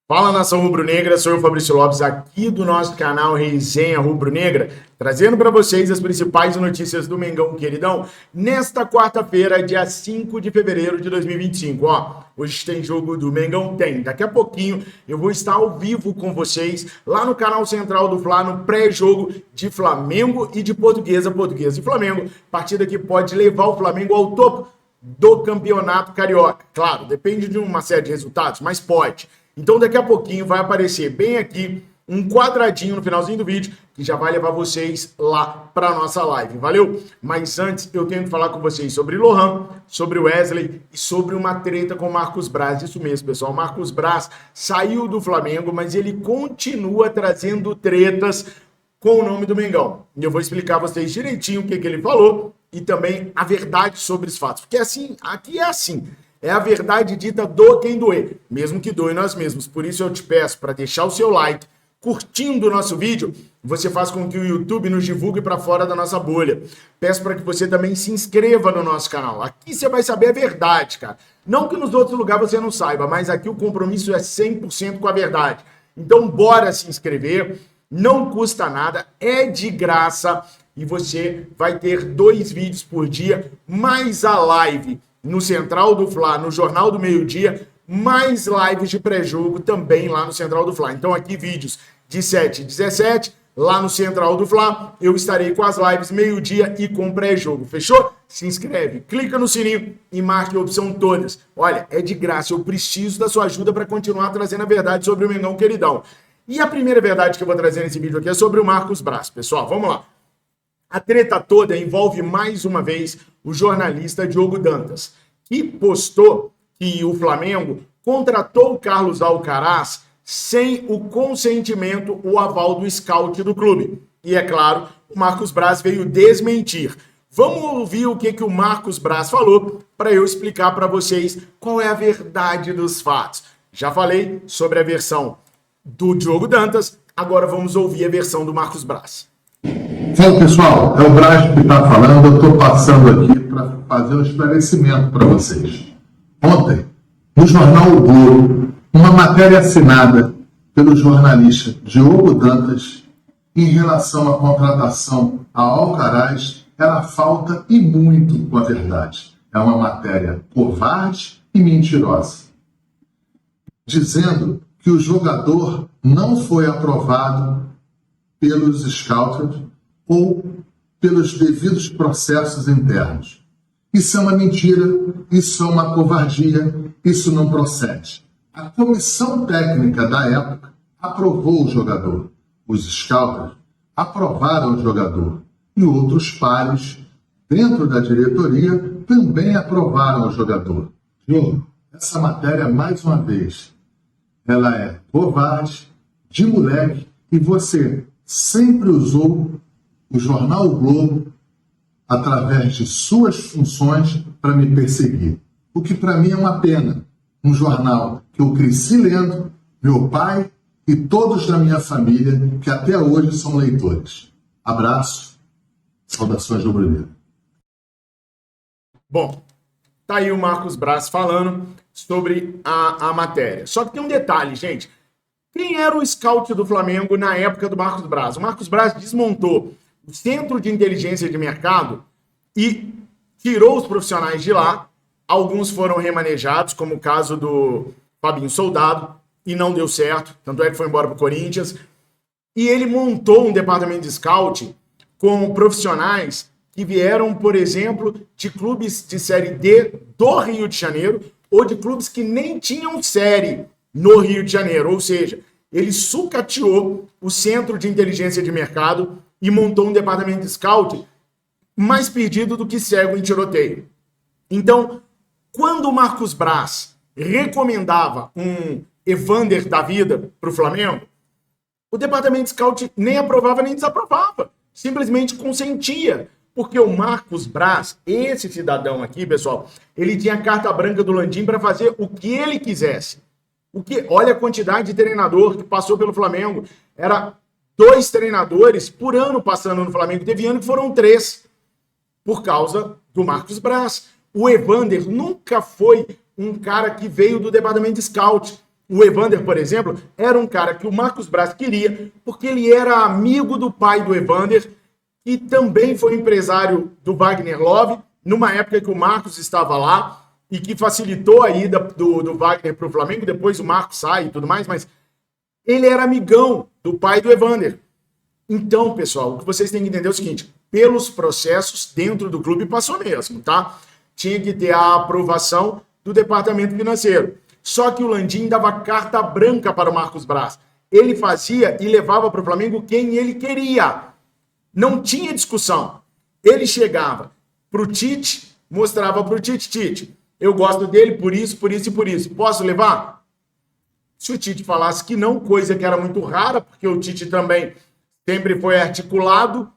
Fala, nação rubro-negra, sou eu, Fabrício Lopes, aqui do nosso canal Resenha Rubro-Negra, trazendo para vocês as principais notícias do Mengão queridão, nesta quarta-feira, dia 5 de fevereiro de 2025. Hoje tem jogo do Mengão? Tem. Daqui a pouquinho eu vou estar ao vivo com vocês, lá no canal central do Fla, no pré-jogo de Flamengo e de Portuguesa e Flamengo. Partida que pode levar o Flamengo ao topo do campeonato carioca. Claro, depende de uma série de resultados, mas pode. Então daqui a pouquinho vai aparecer bem aqui um quadradinho no finalzinho do vídeo que já vai levar vocês lá para nossa live, valeu? Mas antes eu tenho que falar com vocês sobre Lohan, sobre Wesley e sobre uma treta com o Marcos Braz. Isso mesmo, pessoal, o Marcos Braz saiu do Flamengo, mas ele continua trazendo tretas com o nome do Mengão. E eu vou explicar a vocês direitinho o que ele falou e também a verdade sobre os fatos, porque assim, aqui é assim. É a verdade dita do quem doer, mesmo que doe nós mesmos. Por isso eu te peço para deixar o seu like, curtindo o nosso vídeo, você faz com que o YouTube nos divulgue para fora da nossa bolha. Peço para que você também se inscreva no nosso canal. Aqui você vai saber a verdade, cara. Não que nos outros lugares você não saiba, mas aqui o compromisso é 100% com a verdade. Então bora se inscrever, não custa nada, é de graça e você vai ter 2 vídeos por dia, mais a live no Central do Fla, no Jornal do Meio-Dia, mais lives de pré-jogo também lá no Central do Fla. Então aqui vídeos de 7 e 17, lá no Central do Fla, eu estarei com as lives meio-dia e com pré-jogo, fechou? Se inscreve, clica no sininho e marque a opção todas. Olha, é de graça, eu preciso da sua ajuda para continuar trazendo a verdade sobre o Mengão queridão. E a primeira verdade que eu vou trazer nesse vídeo aqui é sobre o Marcos Braz. Pessoal, vamos lá. A treta toda envolve mais uma vez o jornalista Diogo Dantas, que postou que o Flamengo contratou o Carlos Alcaraz sem o consentimento, o aval do scout do clube. E é claro, o Marcos Braz veio desmentir. Vamos ouvir o que o Marcos Braz falou para eu explicar para vocês qual é a verdade dos fatos. Já falei sobre a versão do Diogo Dantas, agora vamos ouvir a versão do Marcos Braz. Fala pessoal, é o Braz que está falando, eu estou passando aqui para fazer um esclarecimento para vocês. Ontem, no jornal O Globo, uma matéria assinada pelo jornalista Diogo Dantas em relação à contratação a Alcaraz, ela falta e muito com a verdade. É uma matéria covarde e mentirosa, dizendo que o jogador não foi aprovado pelos scouts ou pelos devidos processos internos. Isso é uma mentira, isso é uma covardia, isso não procede. A comissão técnica da época aprovou o jogador. Os scouts aprovaram o jogador. E outros pares, dentro da diretoria, também aprovaram o jogador. Diogo, essa matéria, mais uma vez, ela é covarde, de moleque, e você sempre usou o jornal O Globo através de suas funções para me perseguir. O que para mim é uma pena. Um jornal que eu cresci lendo, meu pai e todos da minha família que até hoje são leitores. Abraço, saudações rubro-negras. Bom, tá aí o Marcos Braz falando sobre a matéria. Só que tem um detalhe, gente. Quem era o scout do Flamengo na época do Marcos Braz? O Marcos Braz desmontou o Centro de Inteligência de Mercado e tirou os profissionais de lá. Alguns foram remanejados, como o caso do Fabinho Soldado, e não deu certo, tanto é que foi embora para o Corinthians. E ele montou um departamento de scout com profissionais que vieram, por exemplo, de clubes de Série D do Rio de Janeiro ou de clubes que nem tinham série no Rio de Janeiro. Ou seja, ele sucateou o Centro de Inteligência de Mercado e montou um departamento de scout mais perdido do que cego em tiroteio. Então, quando o Marcos Braz recomendava um Evander da vida para o Flamengo, o departamento de scout nem aprovava nem desaprovava, simplesmente consentia, porque o Marcos Braz, esse cidadão aqui, pessoal, ele tinha a carta branca do Landim para fazer o que ele quisesse. Olha a quantidade de treinador que passou pelo Flamengo, era 2 treinadores por ano passando no Flamengo, teve ano que foram 3, por causa do Marcos Braz. O Evander nunca foi um cara que veio do departamento de scout. O Evander, por exemplo, era um cara que o Marcos Braz queria, porque ele era amigo do pai do Evander, e também foi empresário do Wagner Love, numa época que o Marcos estava lá, e que facilitou a ida do Wagner para o Flamengo. Depois o Marcos sai e tudo mais, mas ele era amigão do pai do Evander. Então, pessoal, o que vocês têm que entender é o seguinte: pelos processos dentro do clube passou mesmo, tá? Tinha que ter a aprovação do departamento financeiro. Só que o Landim dava carta branca para o Marcos Braz. Ele fazia e levava para o Flamengo quem ele queria. Não tinha discussão. Ele chegava para o Tite, mostrava para o Tite, eu gosto dele por isso, por isso e por isso. Posso levar? Se o Tite falasse que não, coisa que era muito rara, porque o Tite também sempre foi articulado,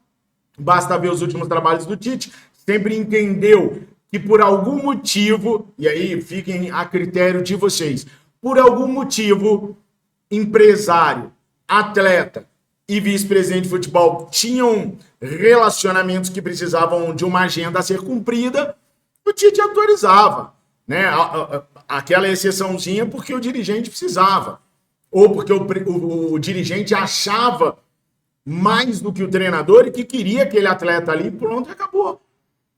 basta ver os últimos trabalhos do Tite, sempre entendeu que por algum motivo, e aí fiquem a critério de vocês, por algum motivo, empresário, atleta e vice-presidente de futebol tinham relacionamentos que precisavam de uma agenda a ser cumprida, o Tite autorizava, né? Aquela exceçãozinha porque o dirigente precisava, ou porque o dirigente achava mais do que o treinador e que queria aquele atleta ali, pronto, acabou.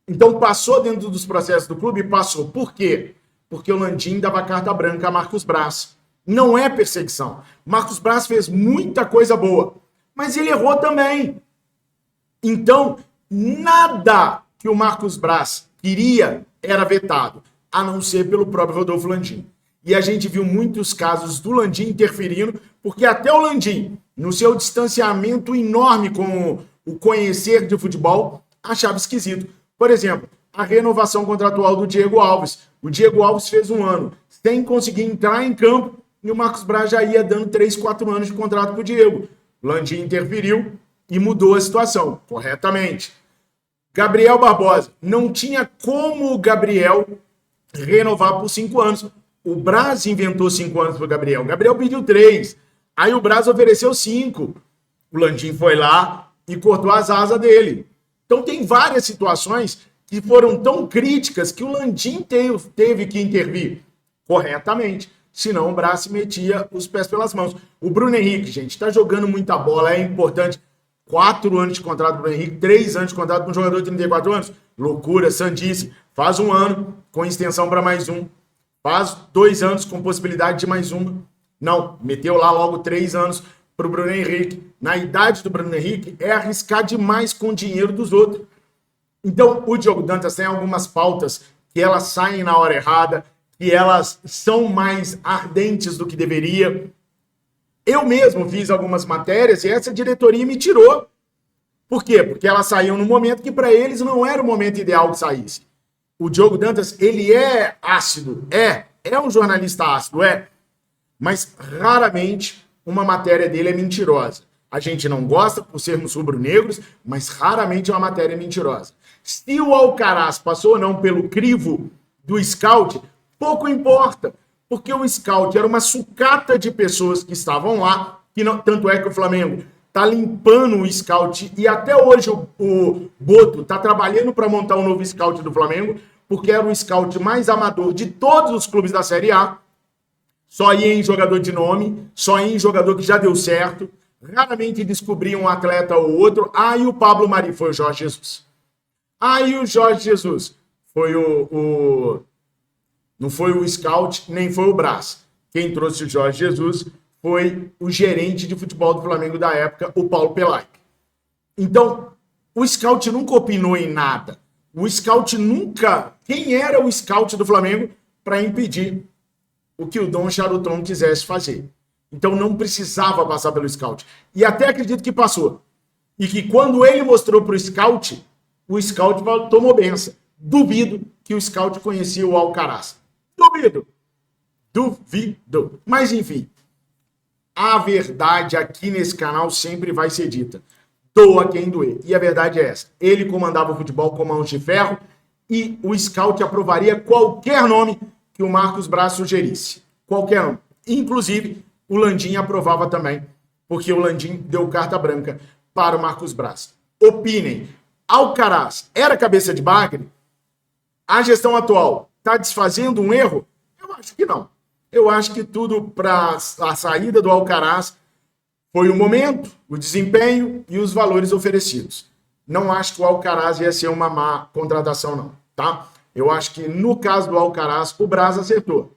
Então passou dentro dos processos do clube e passou. Por quê? Porque o Landim dava carta branca a Marcos Braz. Não é perseguição. Marcos Braz fez muita coisa boa, mas ele errou também. Então, nada que o Marcos Braz queria era vetado, a não ser pelo próprio Rodolfo Landim. E a gente viu muitos casos do Landim interferindo, porque até o Landim, no seu distanciamento enorme com o conhecer de futebol, achava esquisito. Por exemplo, a renovação contratual do Diego Alves. O Diego Alves fez um ano sem conseguir entrar em campo e o Marcos Braz já ia dando 3, 4 anos de contrato para o Diego. O Landim interferiu e mudou a situação, corretamente. Gabriel Barbosa. Não tinha como o Gabriel renovar por 5 anos. O Braz inventou 5 anos para o Gabriel. O Gabriel pediu 3. Aí o Braz ofereceu 5. O Landim foi lá e cortou as asas dele. Então tem várias situações que foram tão críticas que o Landim teve que intervir corretamente. Senão o Braz se metia os pés pelas mãos. O Bruno Henrique, gente, está jogando muita bola, é importante. 4 anos de contrato para o Bruno Henrique, 3 anos de contrato para um jogador de 34 anos. Loucura, sandice. Faz 1 ano com extensão para mais 1. Faz 2 anos com possibilidade de mais 1. Não, meteu lá logo 3 anos para o Bruno Henrique. Na idade do Bruno Henrique, é arriscar demais com o dinheiro dos outros. Então, o Diogo Dantas tem algumas pautas que elas saem na hora errada, que elas são mais ardentes do que deveria. Eu mesmo fiz algumas matérias e essa diretoria me tirou. Por quê? Porque elas saíam no momento que para eles não era o momento ideal que saísse. O Diogo Dantas, ele é ácido, é um jornalista ácido, mas raramente uma matéria dele é mentirosa. A gente não gosta por sermos rubro-negros, mas raramente uma matéria é mentirosa. Se o Alcaraz passou ou não pelo crivo do scout, pouco importa, porque o scout era uma sucata de pessoas que estavam lá, que não, tanto é que o Flamengo tá limpando o scout e até hoje o Boto tá trabalhando para montar um novo scout do Flamengo, porque era o scout mais amador de todos os clubes da Série A. Só ia em jogador de nome, só ia em jogador que já deu certo. Raramente descobria um atleta ou outro. E o Pablo Mari foi o Jorge Jesus. E o Jorge Jesus foi não foi o scout, nem foi o Braz. Quem trouxe o Jorge Jesus foi o gerente de futebol do Flamengo da época, o Paulo Pelaipe. Então, o scout nunca opinou em nada. O scout nunca... Quem era o scout do Flamengo para impedir o que o Dom Charuton quisesse fazer? Então não precisava passar pelo scout. E até acredito que passou. E que quando ele mostrou para o scout tomou benção. Duvido que o scout conhecia o Alcaraz. Duvido. Mas enfim, a verdade aqui nesse canal sempre vai ser dita. Doa quem doer. E a verdade é essa. Ele comandava o futebol com mãos de ferro e o scout aprovaria qualquer nome que o Marcos Braz sugerisse. Qualquer nome. Inclusive, o Landim aprovava também, porque o Landim deu carta branca para o Marcos Braz. Opinem. Alcaraz era cabeça de bagre? A gestão atual está desfazendo um erro? Eu acho que não. Eu acho que tudo para a saída do Alcaraz foi o momento, o desempenho e os valores oferecidos. Não acho que o Alcaraz ia ser uma má contratação, não, tá? Eu acho que no caso do Alcaraz, o Brás acertou.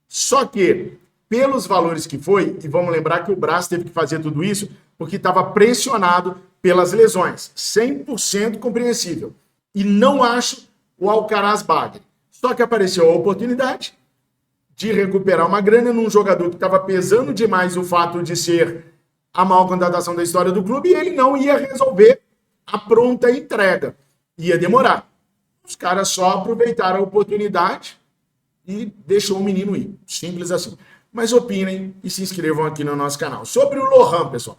Só que, pelos valores que foi, e vamos lembrar que o Brás teve que fazer tudo isso porque estava pressionado pelas lesões. 100% compreensível. E não acho o Alcaraz bagre. Só que apareceu a oportunidade de recuperar uma grana num jogador que estava pesando demais o fato de ser a maior contratação da história do clube e ele não ia resolver a pronta entrega. Ia demorar. Os caras só aproveitaram a oportunidade e deixou o menino ir. Simples assim. Mas opinem e se inscrevam aqui no nosso canal. Sobre o Lohan, pessoal.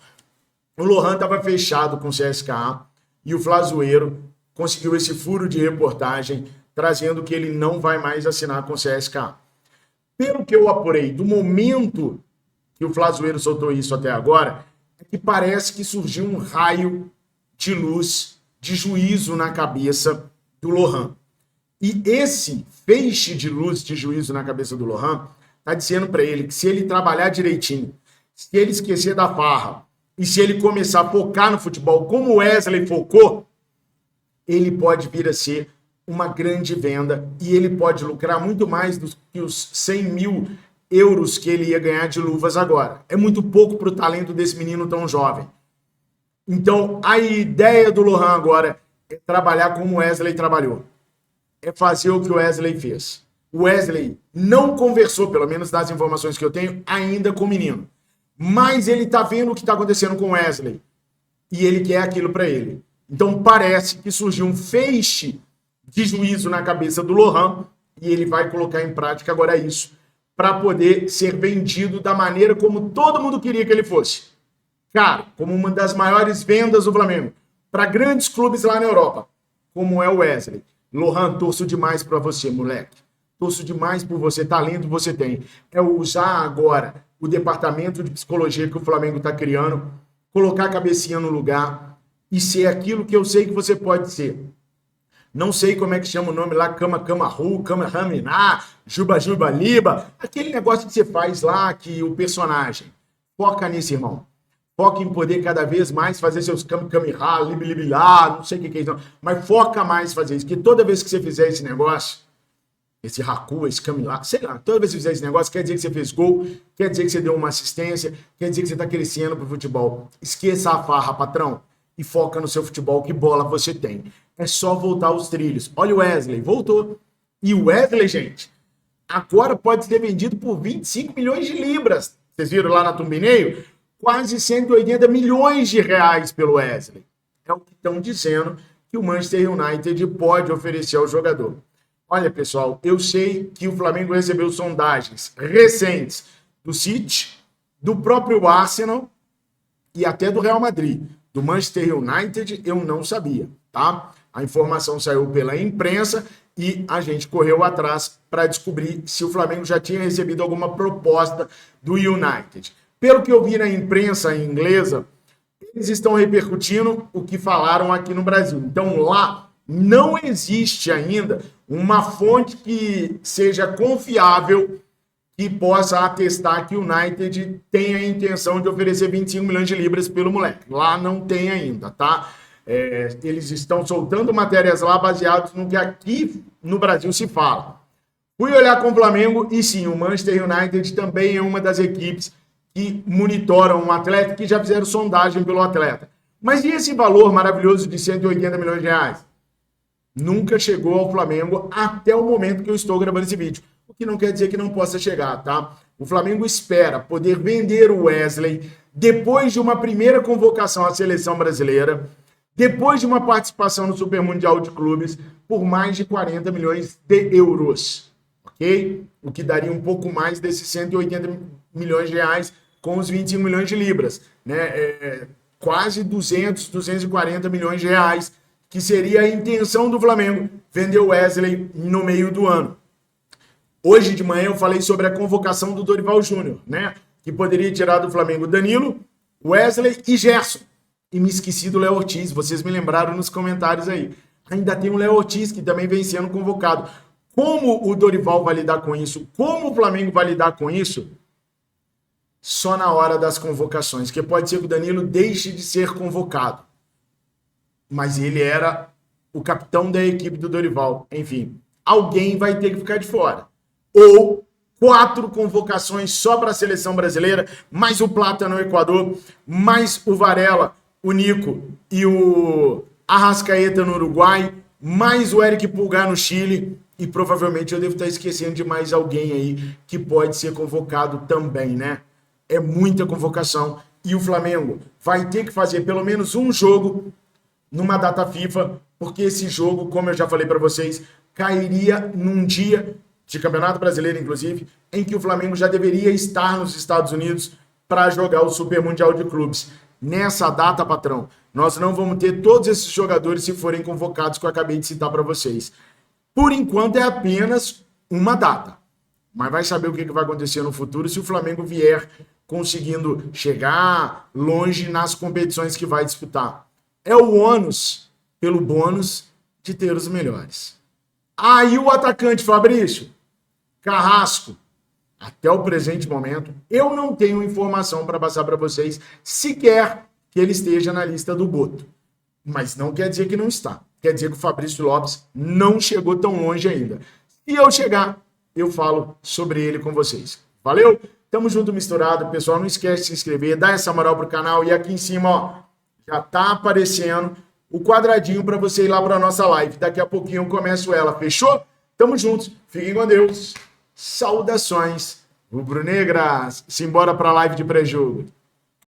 O Lohan estava fechado com o CSKA e o Flazoeiro conseguiu esse furo de reportagem trazendo que ele não vai mais assinar com o CSKA. Pelo que eu apurei do momento que o Flazoeiro soltou isso até agora, é que parece que surgiu um raio de luz, de juízo na cabeça do Lohan. E esse feixe de luz, de juízo na cabeça do Lohan, está dizendo para ele que se ele trabalhar direitinho, se ele esquecer da farra, e se ele começar a focar no futebol como o Wesley focou, ele pode vir a ser uma grande venda e ele pode lucrar muito mais do que os 100 mil euros que ele ia ganhar de luvas agora. É muito pouco para o talento desse menino tão jovem. Então, a ideia do Lohan agora é trabalhar como o Wesley trabalhou. É fazer o que o Wesley fez. O Wesley não conversou, pelo menos das informações que eu tenho, ainda com o menino. Mas ele tá vendo o que tá acontecendo com o Wesley. E ele quer aquilo para ele. Então parece que surgiu um feixe de juízo na cabeça do Lohan e ele vai colocar em prática agora isso para poder ser vendido da maneira como todo mundo queria que ele fosse. Cara, como uma das maiores vendas do Flamengo para grandes clubes lá na Europa, como é o Wesley. Lohan, torço demais para você, moleque. Torço demais por você, talento você tem. É usar agora o departamento de psicologia que o Flamengo está criando, colocar a cabecinha no lugar e ser aquilo que eu sei que você pode ser. Não sei como é que chama o nome lá, Cama Ru, Cama Raminá, Juba Juba Liba, aquele negócio que você faz lá, que o personagem. Foca nisso, irmão. Foca em poder cada vez mais fazer seus Cami-Cami-Rá, Libi-Libi-Lá, não sei o que é isso, não. Mas foca mais em fazer isso, que toda vez que você fizer esse negócio, esse Haku, esse Camilá, sei lá, toda vez que você fizer esse negócio, quer dizer que você fez gol, quer dizer que você deu uma assistência, quer dizer que você está crescendo pro futebol. Esqueça a farra, patrão, e foca no seu futebol, que bola você tem. É só voltar aos trilhos. Olha o Wesley, voltou. E o Wesley, gente, agora pode ser vendido por 25 milhões de libras. Vocês viram lá na Tumbineio? Quase 180 milhões de reais pelo Wesley. É o que estão dizendo que o Manchester United pode oferecer ao jogador. Olha, pessoal, eu sei que o Flamengo recebeu sondagens recentes do City, do próprio Arsenal e até do Real Madrid. Do Manchester United eu não sabia, tá? A informação saiu pela imprensa e a gente correu atrás para descobrir se o Flamengo já tinha recebido alguma proposta do United. Pelo que eu vi na imprensa inglesa, eles estão repercutindo o que falaram aqui no Brasil. Então lá não existe ainda uma fonte que seja confiável que possa atestar que o United tem a intenção de oferecer 25 milhões de libras pelo moleque. Lá não tem ainda, tá? Eles estão soltando matérias lá baseadas no que aqui no Brasil se fala. Fui olhar com o Flamengo e sim, o Manchester United também é uma das equipes que monitoram um atleta, que já fizeram sondagem pelo atleta. Mas e esse valor maravilhoso de 180 milhões de reais? Nunca chegou ao Flamengo até o momento que eu estou gravando esse vídeo. O que não quer dizer que não possa chegar, tá? O Flamengo espera poder vender o Wesley depois de uma primeira convocação à seleção brasileira, depois de uma participação no Super Mundial de Clubes, por mais de 40 milhões de euros, ok? O que daria um pouco mais desses 180 milhões de reais com os 25 milhões de libras, né? Quase 200, 240 milhões de reais, que seria a intenção do Flamengo vender o Wesley no meio do ano. Hoje de manhã eu falei sobre a convocação do Dorival Júnior, né? Que poderia tirar do Flamengo Danilo, Wesley e Gerson. E me esqueci do Léo Ortiz, vocês me lembraram nos comentários aí. Ainda tem o Léo Ortiz, que também vem sendo convocado. Como o Dorival vai lidar com isso? Como o Flamengo vai lidar com isso? Só na hora das convocações, que pode ser que o Danilo deixe de ser convocado. Mas ele era o capitão da equipe do Dorival. Enfim, alguém vai ter que ficar de fora. Ou 4 convocações só para a seleção brasileira, mais o Plata no Equador, mais o Varela, o Nico e o Arrascaeta no Uruguai, mais o Eric Pulgar no Chile, e provavelmente eu devo estar esquecendo de mais alguém aí que pode ser convocado também, né? É muita convocação. E o Flamengo vai ter que fazer pelo menos um jogo numa data FIFA, porque esse jogo, como eu já falei para vocês, cairia num dia de Campeonato Brasileiro, inclusive, em que o Flamengo já deveria estar nos Estados Unidos para jogar o Super Mundial de Clubes. Nessa data, patrão, nós não vamos ter todos esses jogadores se forem convocados que eu acabei de citar para vocês. Por enquanto é apenas uma data, mas vai saber o que vai acontecer no futuro se o Flamengo vier conseguindo chegar longe nas competições que vai disputar. É o ônus pelo bônus de ter os melhores. Aí o atacante Fabrício Carrasco, até o presente momento, eu não tenho informação para passar para vocês sequer que ele esteja na lista do Boto. Mas não quer dizer que não está. Quer dizer que o Fabrício Lopes não chegou tão longe ainda. Se eu chegar, eu falo sobre ele com vocês. Valeu? Tamo junto, misturado. Pessoal, não esquece de se inscrever, dá essa moral pro canal. E aqui em cima, ó, já tá aparecendo o quadradinho para você ir lá para nossa live. Daqui a pouquinho eu começo ela. Fechou? Tamo juntos. Fiquem com Deus. Saudações rubro-negras. Simbora pra live de pré-jogo.